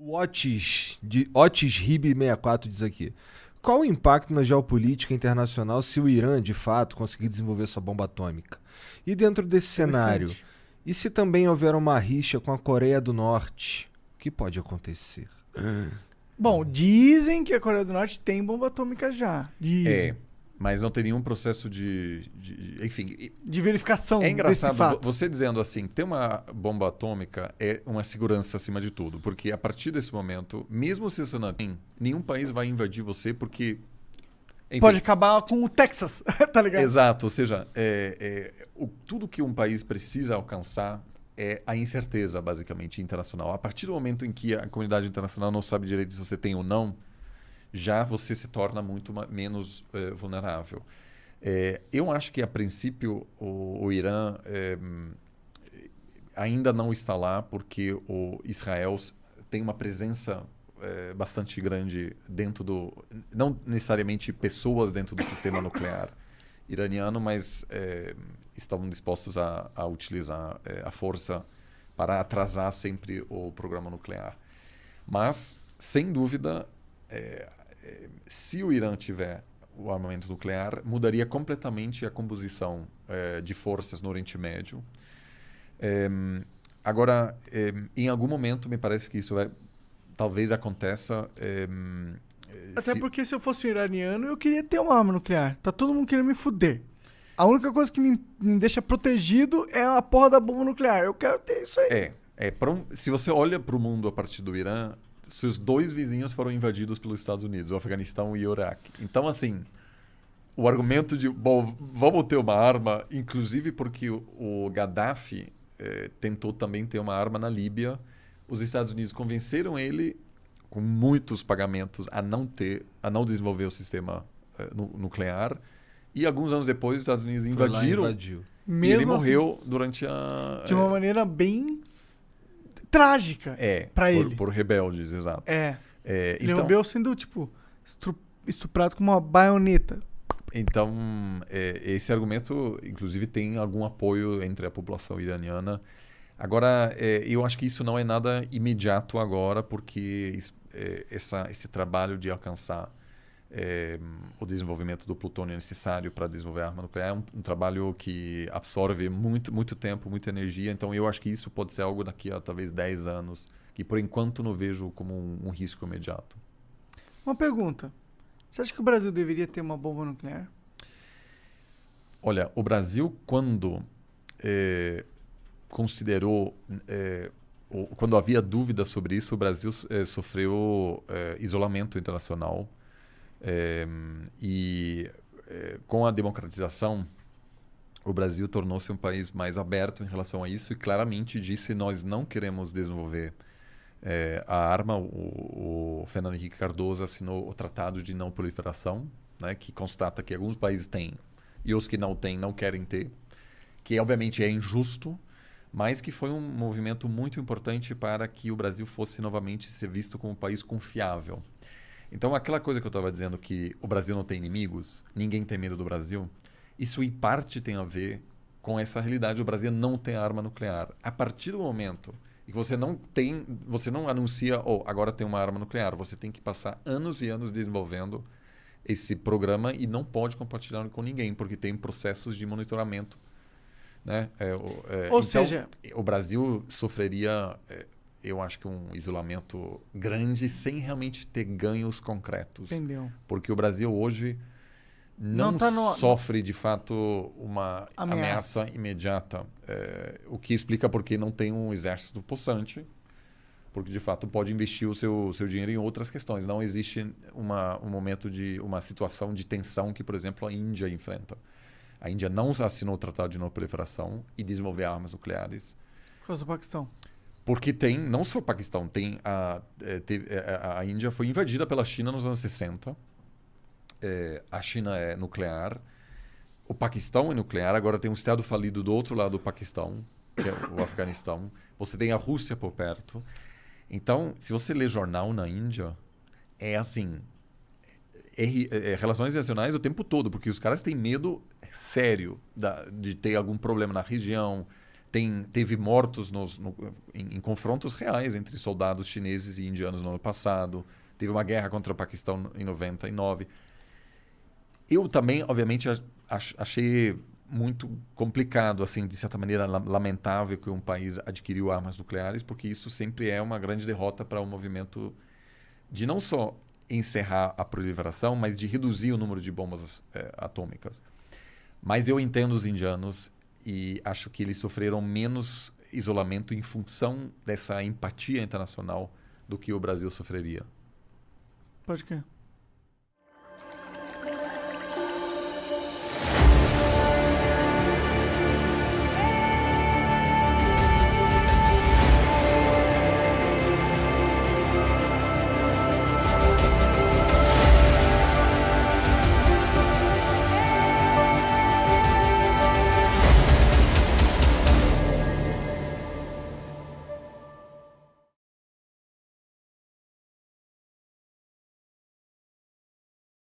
O Otis Rib64 diz aqui. Qual o impacto na geopolítica internacional se o Irã, de fato, conseguir desenvolver sua bomba atômica? E dentro desse cenário, Interessante. e se também houver uma rixa com a Coreia do Norte? O que pode acontecer? Bom, dizem que a Coreia do Norte tem bomba atômica já. É, Dizem. mas não tem nenhum processo enfim, De verificação é desse engraçado fato. você dizendo assim, ter uma bomba atômica é uma segurança acima de tudo, porque a partir desse momento, mesmo se você não tem, nenhum país vai invadir você porque, enfim, Pode acabar com o Texas, tá ligado? exato, ou seja, tudo que um país precisa alcançar é a incerteza, basicamente, internacional. A partir do momento em que a comunidade internacional não sabe direito se você tem ou não, já você se torna muito menos vulnerável. Eu acho que, a princípio, o Irã ainda não está lá porque o Israel tem uma presença bastante grande dentro do... Não necessariamente pessoas dentro do sistema nuclear iraniano, mas estão dispostos a utilizar a força para atrasar sempre o programa nuclear. Mas, sem dúvida, se o Irã tiver o armamento nuclear, mudaria completamente a composição de forças no Oriente Médio. Agora, em algum momento, me parece que isso talvez aconteça. Até porque se eu fosse um iraniano, eu queria ter uma arma nuclear. Tá todo mundo querendo me fuder. A única coisa que me deixa protegido é a porra da bomba nuclear. Eu quero ter isso aí. Se você olha para o mundo a partir do Irã, seus dois vizinhos foram invadidos pelos Estados Unidos, o Afeganistão e o Iraque. Então, assim, o argumento de, bom, vamos ter uma arma, inclusive porque o Gaddafi tentou também ter uma arma na Líbia, os Estados Unidos convenceram ele, com muitos pagamentos, a não desenvolver o sistema nuclear. E alguns anos depois, os Estados Unidos Foi lá e invadiram invadiu. e ele Mesmo assim, morreu durante a... de uma maneira bem trágica pra ele. Por rebeldes, exato. Ele Então, morreu sendo, tipo, estuprado com uma baioneta. então esse argumento, inclusive, tem algum apoio entre a população iraniana. Agora, eu acho que isso não é nada imediato agora, porque esse trabalho de alcançar o desenvolvimento do plutônio necessário para desenvolver a arma nuclear é um trabalho que absorve muito, muito tempo, muita energia. Então, eu acho que isso pode ser algo daqui a talvez 10 anos, que por enquanto não vejo como um risco imediato. Uma pergunta. Você acha que o Brasil deveria ter uma bomba nuclear? Olha, o Brasil, quando considerou, quando havia dúvidas sobre isso, o Brasil sofreu isolamento internacional. Com a democratização, o Brasil tornou-se um país mais aberto em relação a isso e claramente disse: nós não queremos desenvolver a arma. O Fernando Henrique Cardoso assinou o Tratado de Não Proliferação, né, que constata que alguns países têm e os que não têm não querem ter, que obviamente é injusto, mas que foi um movimento muito importante para que o Brasil fosse novamente ser visto como um país confiável. Então, aquela coisa que eu estava dizendo, que o Brasil não tem inimigos, ninguém tem medo do Brasil, isso em parte tem a ver com essa realidade. O Brasil não tem arma nuclear. A partir do momento que você não anuncia, agora tem uma arma nuclear, você tem que passar anos e anos desenvolvendo esse programa e não pode compartilhar com ninguém, porque tem processos de monitoramento, né? Ou seja, o Brasil sofreria... eu acho que um isolamento grande sem realmente ter ganhos concretos. entendeu? Porque o Brasil hoje não tá sofre, de fato, uma Ameaça. ameaça imediata. O que explica porque não tem um exército possante, porque, de fato, pode investir o seu dinheiro em outras questões. Não existe um momento uma situação de tensão que, por exemplo, a Índia enfrenta. A Índia não assinou o Tratado de Não Proliferação e desenvolver armas nucleares. Por causa do Paquistão. Porque tem, não só o Paquistão, a Índia foi invadida pela China nos anos 60. A China é nuclear. O Paquistão é nuclear. Agora tem um estado falido do outro lado do Paquistão, que é o Afeganistão. Você tem a Rússia por perto. Então, se você lê jornal na Índia, é assim... relações internacionais o tempo todo, porque os caras têm medo sério de ter algum problema na região, teve mortos em confrontos reais entre soldados chineses e indianos no ano passado. Teve uma guerra contra o Paquistão em 99. Eu também, obviamente, achei muito complicado, assim, de certa maneira lamentável que um país adquiriu armas nucleares, porque isso sempre é uma grande derrota para o movimento de não só encerrar a proliferação, mas de reduzir o número de bombas atômicas. Mas eu entendo os indianos e acho que eles sofreram menos isolamento em função dessa empatia internacional do que o Brasil sofreria. Pode crer.